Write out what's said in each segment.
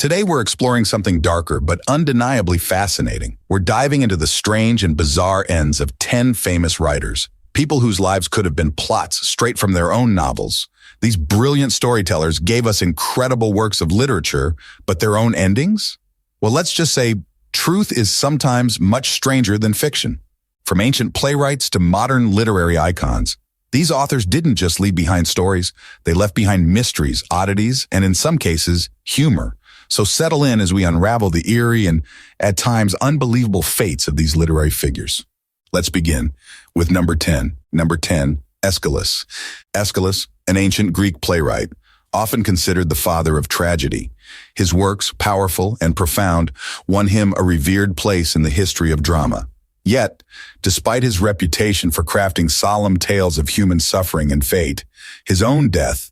Today we're exploring something darker but undeniably fascinating. We're diving into the strange and bizarre ends of 10 famous writers, people whose lives could have been plots straight from their own novels. These brilliant storytellers gave us incredible works of literature, but their own endings? Well, let's just say truth is sometimes much stranger than fiction. From ancient playwrights to modern literary icons, these authors didn't just leave behind stories, they left behind mysteries, oddities, and in some cases, humor. So settle in as we unravel the eerie and, at times, unbelievable fates of these literary figures. Let's begin with number 10. Number 10, Escalus. Escalus, an ancient Greek playwright, often considered the father of tragedy. His works, powerful and profound, won him a revered place in the history of drama. Yet, despite his reputation for crafting solemn tales of human suffering and fate, his own death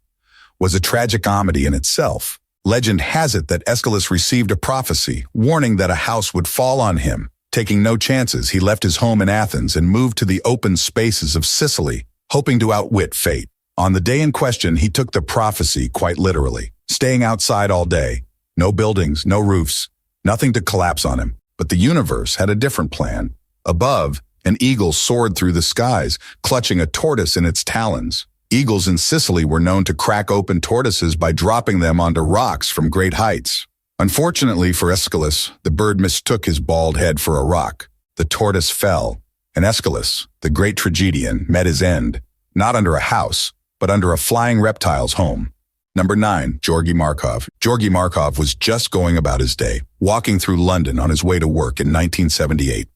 was a tragicomedy in itself. Legend has it that Escalus received a prophecy warning that a house would fall on him. Taking no chances, he left his home in Athens and moved to the open spaces of Sicily, hoping to outwit fate. On the day in question, he took the prophecy quite literally, staying outside all day. No buildings, no roofs, nothing to collapse on him. But the universe had a different plan. Above, an eagle soared through the skies, clutching a tortoise in its talons. Eagles in Sicily were known to crack open tortoises by dropping them onto rocks from great heights. Unfortunately for Escalus, the bird mistook his bald head for a rock. The tortoise fell, and Escalus, the great tragedian, met his end, not under a house, but under a flying reptile's home. Number 9, Jorgie Marov. Jorgie Marov was just going about his day, walking through London on his way to work in 1978.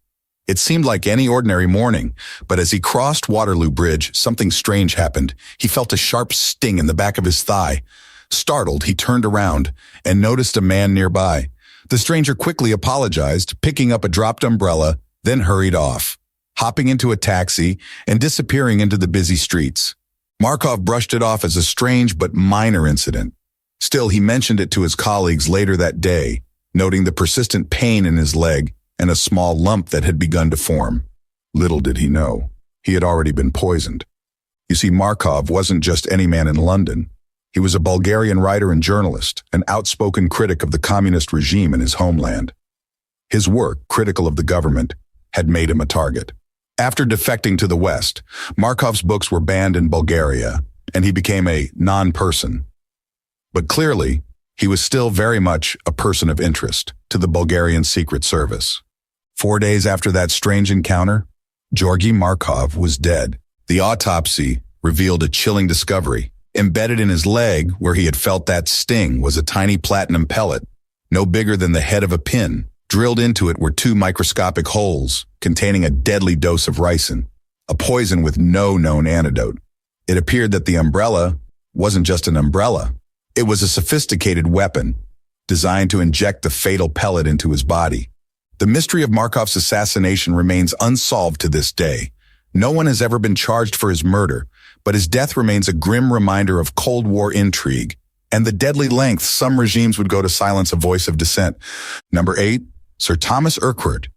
It seemed like any ordinary morning, but as he crossed Waterloo Bridge, something strange happened. He felt a sharp sting in the back of his thigh. Startled, he turned around and noticed a man nearby. The stranger quickly apologized, picking up a dropped umbrella, then hurried off, hopping into a taxi and disappearing into the busy streets. Markov brushed it off as a strange but minor incident. Still, he mentioned it to his colleagues later that day, noting the persistent pain in his leg and a small lump that had begun to form. Little did he know, he had already been poisoned. You see, Markov wasn't just any man in London. He was a Bulgarian writer and journalist, an outspoken critic of the communist regime in his homeland. His work, critical of the government, had made him a target. After defecting to the West, Markov's books were banned in Bulgaria, and he became a non-person. But clearly, he was still very much a person of interest to the Bulgarian Secret Service. 4 days after that strange encounter, Jorgie Marov was dead. The autopsy revealed a chilling discovery. Embedded in his leg, where he had felt that sting, was a tiny platinum pellet, no bigger than the head of a pin. Drilled into it were 2 microscopic holes containing a deadly dose of ricin, a poison with no known antidote. It appeared that the umbrella wasn't just an umbrella. It was a sophisticated weapon designed to inject the fatal pellet into his body. The mystery of Markov's assassination remains unsolved to this day. No one has ever been charged for his murder, but his death remains a grim reminder of Cold War intrigue and the deadly lengths some regimes would go to silence a voice of dissent. Number 8, Sir Thomas Urquhart.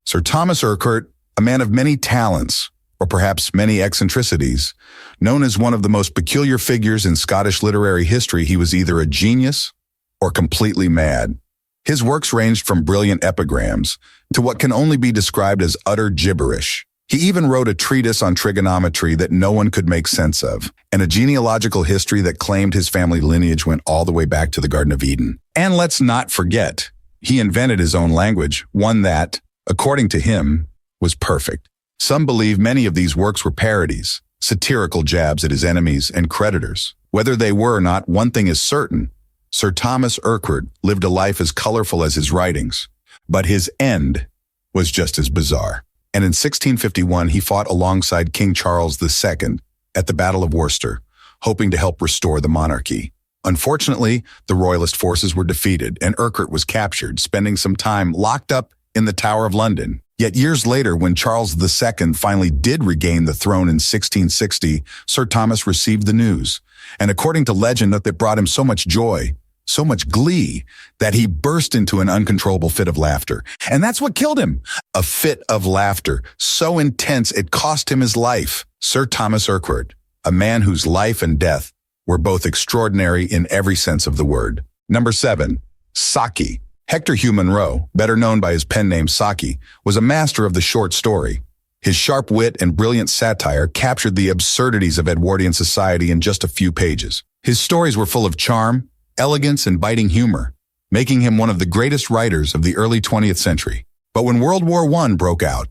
Sir Thomas Urquhart, a man of many talents, or perhaps many eccentricities, known as one of the most peculiar figures in Scottish literary history, he was either a genius or completely mad. His works ranged from brilliant epigrams to what can only be described as utter gibberish. He even wrote a treatise on trigonometry that no one could make sense of, and a genealogical history that claimed his family lineage went all the way back to the Garden of Eden. And let's not forget, he invented his own language, one that, according to him, was perfect. Some believe many of these works were parodies, satirical jabs at his enemies and creditors. Whether they were or not, one thing is certain. Sir Thomas Urquhart lived a life as colorful as his writings, but his end was just as bizarre. And in 1651, he fought alongside King Charles II at the Battle of Worcester, hoping to help restore the monarchy. Unfortunately, the royalist forces were defeated and Urquhart was captured, spending some time locked up in the Tower of London. Yet years later, when Charles II finally did regain the throne in 1660, Sir Thomas received the news. And according to legend, that brought him so much joy, so much glee, that he burst into an uncontrollable fit of laughter. And that's what killed him. A fit of laughter, so intense it cost him his life. Sir Thomas Urquhart, a man whose life and death were both extraordinary in every sense of the word. Number 7, Saki. Hector Hugh Munro, better known by his pen name Saki, was a master of the short story. His sharp wit and brilliant satire captured the absurdities of Edwardian society in just a few pages. His stories were full of charm, elegance, and biting humor, making him one of the greatest writers of the early 20th century. But when World War I broke out,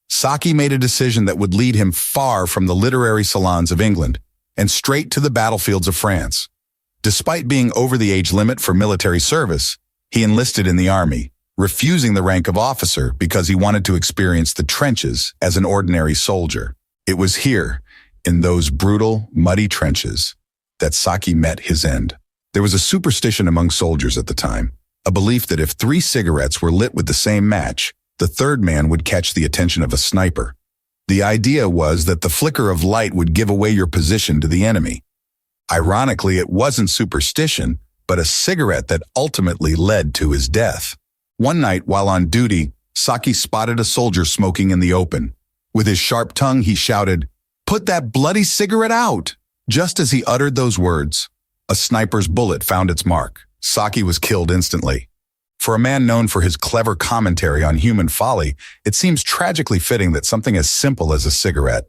Saki made a decision that would lead him far from the literary salons of England and straight to the battlefields of France. Despite being over the age limit for military service, he enlisted in the army, refusing the rank of officer because he wanted to experience the trenches as an ordinary soldier. It was here, in those brutal, muddy trenches, that Saki met his end. There was a superstition among soldiers at the time, a belief that if 3 cigarettes were lit with the same match, the third man would catch the attention of a sniper. The idea was that the flicker of light would give away your position to the enemy. Ironically, it wasn't superstition, but a cigarette that ultimately led to his death. One night, while on duty, Saki spotted a soldier smoking in the open. With his sharp tongue, he shouted, "Put that bloody cigarette out!" Just as he uttered those words, a sniper's bullet found its mark. Saki was killed instantly. For a man known for his clever commentary on human folly, it seems tragically fitting that something as simple as a cigarette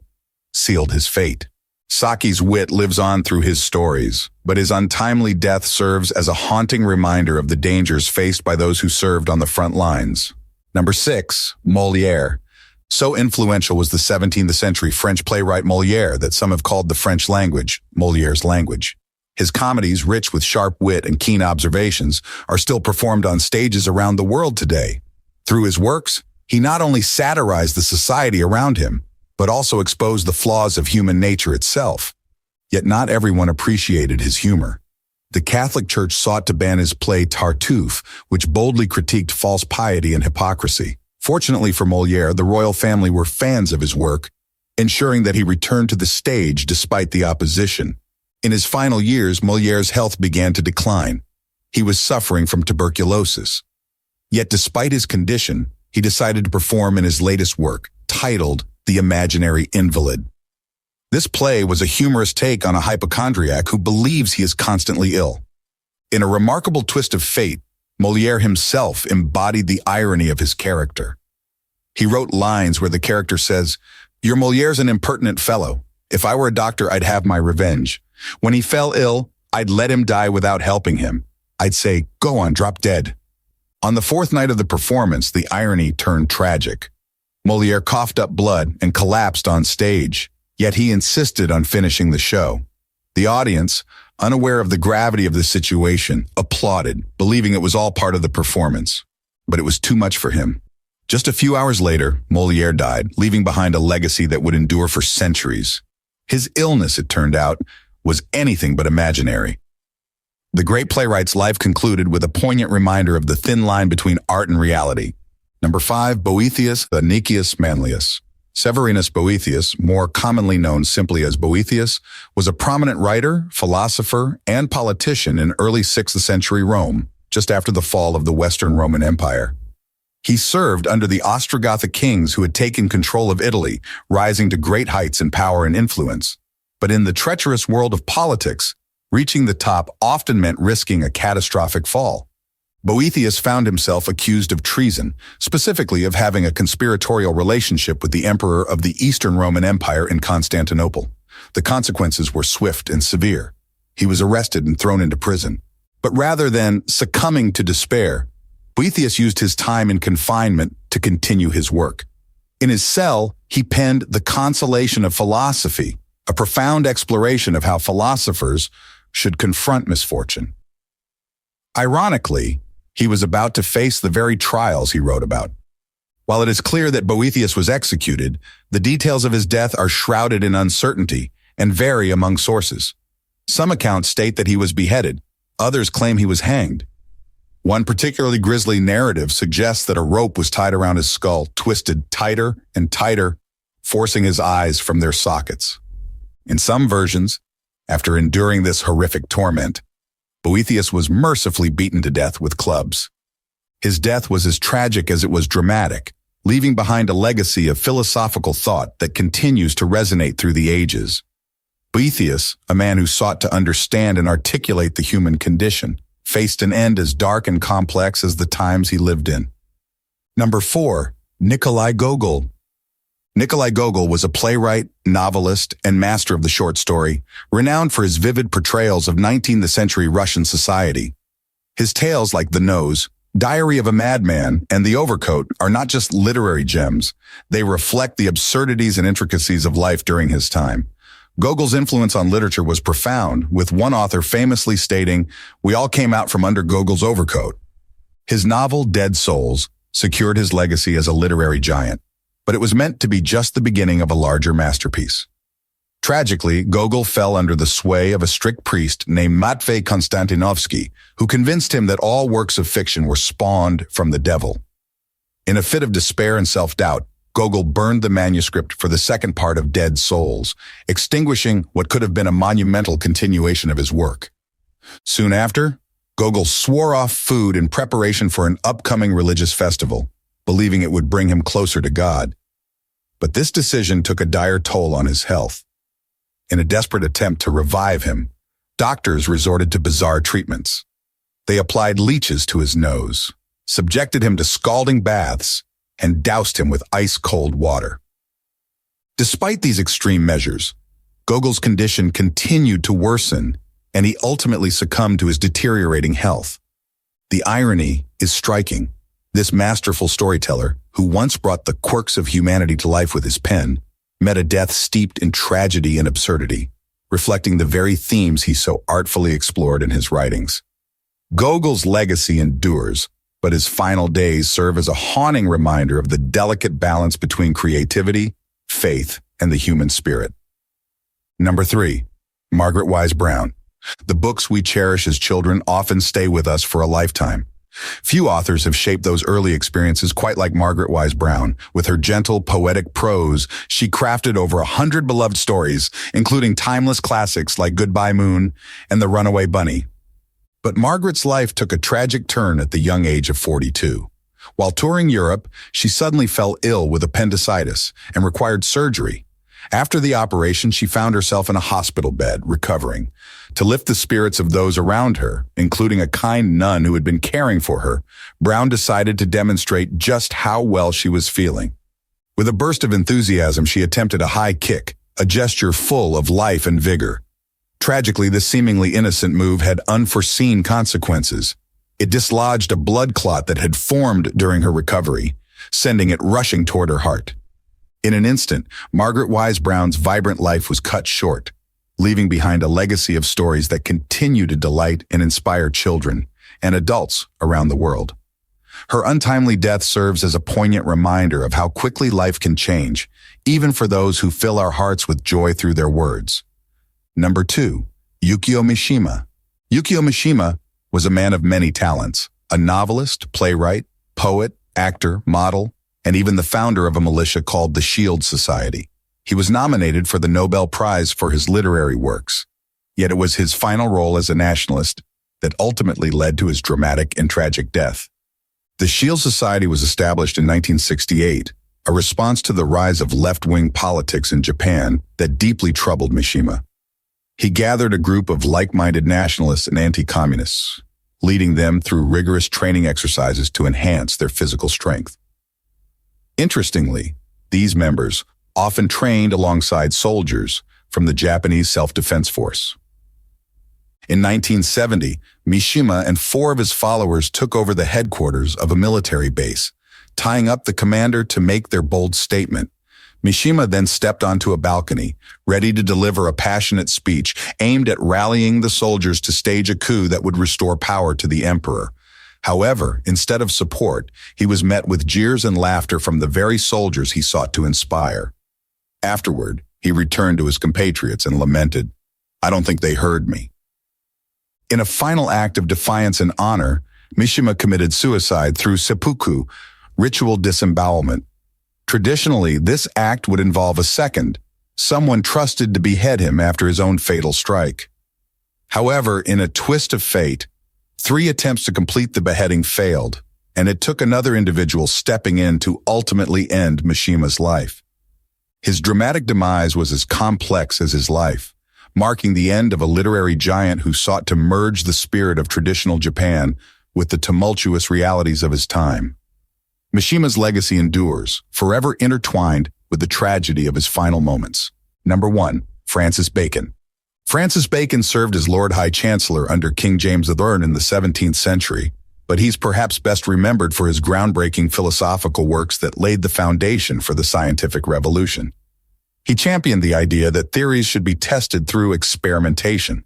sealed his fate. Saki's wit lives on through his stories, but his untimely death serves as a haunting reminder of the dangers faced by those who served on the front lines. Number 6, Molière. So influential was the 17th century French playwright Molière that some have called the French language Molière's language. His comedies, rich with sharp wit and keen observations, are still performed on stages around the world today. Through his works, he not only satirized the society around him, but also exposed the flaws of human nature itself. Yet not everyone appreciated his humor. The Catholic Church sought to ban his play Tartuffe, which boldly critiqued false piety and hypocrisy. Fortunately for Molière, the royal family were fans of his work, ensuring that he returned to the stage despite the opposition. In his final years, Molière's health began to decline. He was suffering from tuberculosis. Yet despite his condition, he decided to perform in his latest work, titled The Imaginary Invalid. This play was a humorous take on a hypochondriac who believes he is constantly ill. In a remarkable twist of fate, Molière himself embodied the irony of his character. He wrote lines where the character says, "Your Molière's an impertinent fellow. If I were a doctor, I'd have my revenge. When he fell ill, I'd let him die without helping him. I'd say, go on, drop dead." On the 4th night of the performance, the irony turned tragic. Molière coughed up blood and collapsed on stage, yet he insisted on finishing the show. The audience, unaware of the gravity of the situation, applauded, believing it was all part of the performance. But it was too much for him. Just a few hours later, Molière died, leaving behind a legacy that would endure for centuries. His illness, it turned out, was anything but imaginary. The great playwright's life concluded with a poignant reminder of the thin line between art and reality. Number 5, Boethius the Nicias Manlius. Severinus Boethius, more commonly known simply as Boethius, was a prominent writer, philosopher, and politician in early 6th century Rome, just after the fall of the Western Roman Empire. He served under the Ostrogothic kings who had taken control of Italy, rising to great heights in power and influence. But in the treacherous world of politics, reaching the top often meant risking a catastrophic fall. Boethius found himself accused of treason, specifically of having a conspiratorial relationship with the emperor of the Eastern Roman Empire in Constantinople. The consequences were swift and severe. He was arrested and thrown into prison. But rather than succumbing to despair, Boethius used his time in confinement to continue his work. In his cell, he penned The Consolation of Philosophy, a profound exploration of how philosophers should confront misfortune. Ironically, he was about to face the very trials he wrote about. While it is clear that Boethius was executed, the details of his death are shrouded in uncertainty and vary among sources. Some accounts state that he was beheaded, others claim he was hanged. One particularly grisly narrative suggests that a rope was tied around his skull, twisted tighter and tighter, forcing his eyes from their sockets. In some versions, after enduring this horrific torment, Boethius was mercifully beaten to death with clubs. His death was as tragic as it was dramatic, leaving behind a legacy of philosophical thought that continues to resonate through the ages. Boethius, a man who sought to understand and articulate the human condition, faced an end as dark and complex as the times he lived in. Number 4. Nikolai Gogol. Nikolai Gogol was a playwright, novelist, and master of the short story, renowned for his vivid portrayals of 19th century Russian society. His tales like The Nose, Diary of a Madman, and The Overcoat are not just literary gems. They reflect the absurdities and intricacies of life during his time. Gogol's influence on literature was profound, with one author famously stating, "We all came out from under Gogol's overcoat." His novel, Dead Souls, secured his legacy as a literary giant, but it was meant to be just the beginning of a larger masterpiece. Tragically, Gogol fell under the sway of a strict priest named Matvei Konstantinovsky, who convinced him that all works of fiction were spawned from the devil. In a fit of despair and self-doubt, Gogol burned the manuscript for the second part of Dead Souls, extinguishing what could have been a monumental continuation of his work. Soon after, Gogol swore off food in preparation for an upcoming religious festival, believing it would bring him closer to God. But this decision took a dire toll on his health. In a desperate attempt to revive him, doctors resorted to bizarre treatments. They applied leeches to his nose, subjected him to scalding baths, and doused him with ice-cold water. Despite these extreme measures, Gogol's condition continued to worsen, and he ultimately succumbed to his deteriorating health. The irony is striking. This masterful storyteller, who once brought the quirks of humanity to life with his pen, met a death steeped in tragedy and absurdity, reflecting the very themes he so artfully explored in his writings. Gogol's legacy endures, but his final days serve as a haunting reminder of the delicate balance between creativity, faith, and the human spirit. Number 3. Margaret Wise Brown. The books we cherish as children often stay with us for a lifetime. Few authors have shaped those early experiences quite like Margaret Wise Brown. With her gentle, poetic prose, she crafted over 100 beloved stories, including timeless classics like Goodbye Moon and The Runaway Bunny. But Margaret's life took a tragic turn at the young age of 42. While touring Europe, she suddenly fell ill with appendicitis and required surgery. After the operation, she found herself in a hospital bed, recovering. To lift the spirits of those around her, including a kind nun who had been caring for her, Brown decided to demonstrate just how well she was feeling. With a burst of enthusiasm, she attempted a high kick, a gesture full of life and vigor. Tragically, this seemingly innocent move had unforeseen consequences. It dislodged a blood clot that had formed during her recovery, sending it rushing toward her heart. In an instant, Margaret Wise Brown's vibrant life was cut short, leaving behind a legacy of stories that continue to delight and inspire children and adults around the world. Her untimely death serves as a poignant reminder of how quickly life can change, even for those who fill our hearts with joy through their words. Number 2. Yukio Mishima. Yukio Mishima was a man of many talents, a novelist, playwright, poet, actor, model, and even the founder of a militia called the Shield Society. He was nominated for the Nobel Prize for his literary works, yet it was his final role as a nationalist that ultimately led to his dramatic and tragic death. The Shield Society was established in 1968, a response to the rise of left-wing politics in Japan that deeply troubled Mishima. He gathered a group of like-minded nationalists and anti-communists, leading them through rigorous training exercises to enhance their physical strength. Interestingly, these members often trained alongside soldiers from the Japanese Self-Defense Force. In 1970, Mishima and 4 of his followers took over the headquarters of a military base, tying up the commander to make their bold statement. Mishima then stepped onto a balcony, ready to deliver a passionate speech aimed at rallying the soldiers to stage a coup that would restore power to the emperor. However, instead of support, he was met with jeers and laughter from the very soldiers he sought to inspire. Afterward, he returned to his compatriots and lamented, "I don't think they heard me." In a final act of defiance and honor, Mishima committed suicide through seppuku, ritual disembowelment. Traditionally, this act would involve a second, someone trusted to behead him after his own fatal strike. However, in a twist of fate, 3 attempts to complete the beheading failed, and it took another individual stepping in to ultimately end Mishima's life. His dramatic demise was as complex as his life, marking the end of a literary giant who sought to merge the spirit of traditional Japan with the tumultuous realities of his time. Mishima's legacy endures, forever intertwined with the tragedy of his final moments. Number 1. Francis Bacon. Francis Bacon served as Lord High Chancellor under King James III in the 17th century, but he's perhaps best remembered for his groundbreaking philosophical works that laid the foundation for the scientific revolution. He championed the idea that theories should be tested through experimentation.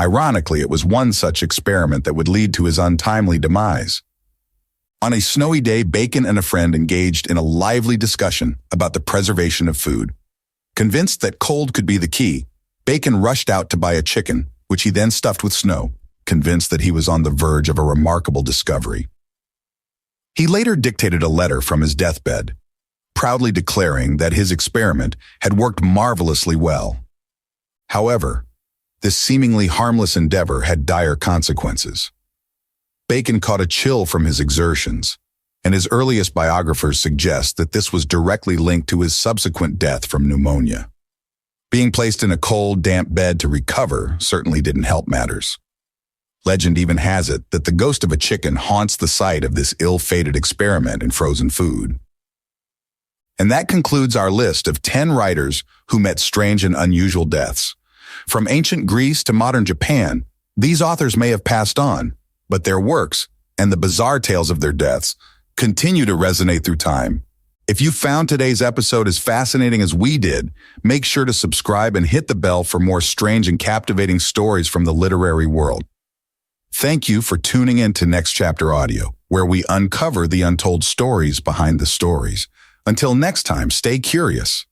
Ironically, it was one such experiment that would lead to his untimely demise. On a snowy day, Bacon and a friend engaged in a lively discussion about the preservation of food. Convinced that cold could be the key, Bacon rushed out to buy a chicken, which he then stuffed with snow, convinced that he was on the verge of a remarkable discovery. He later dictated a letter from his deathbed, proudly declaring that his experiment had worked marvelously well. However, this seemingly harmless endeavor had dire consequences. Bacon caught a chill from his exertions, and his earliest biographers suggest that this was directly linked to his subsequent death from pneumonia. Being placed in a cold, damp bed to recover certainly didn't help matters. Legend even has it that the ghost of a chicken haunts the site of this ill-fated experiment in frozen food. And that concludes our list of 10 writers who met strange and unusual deaths. From ancient Greece to modern Japan, these authors may have passed on, but their works, and the bizarre tales of their deaths, continue to resonate through time. If you found today's episode as fascinating as we did, make sure to subscribe and hit the bell for more strange and captivating stories from the literary world. Thank you for tuning in to Next Chapter Audio, where we uncover the untold stories behind the stories. Until next time, stay curious.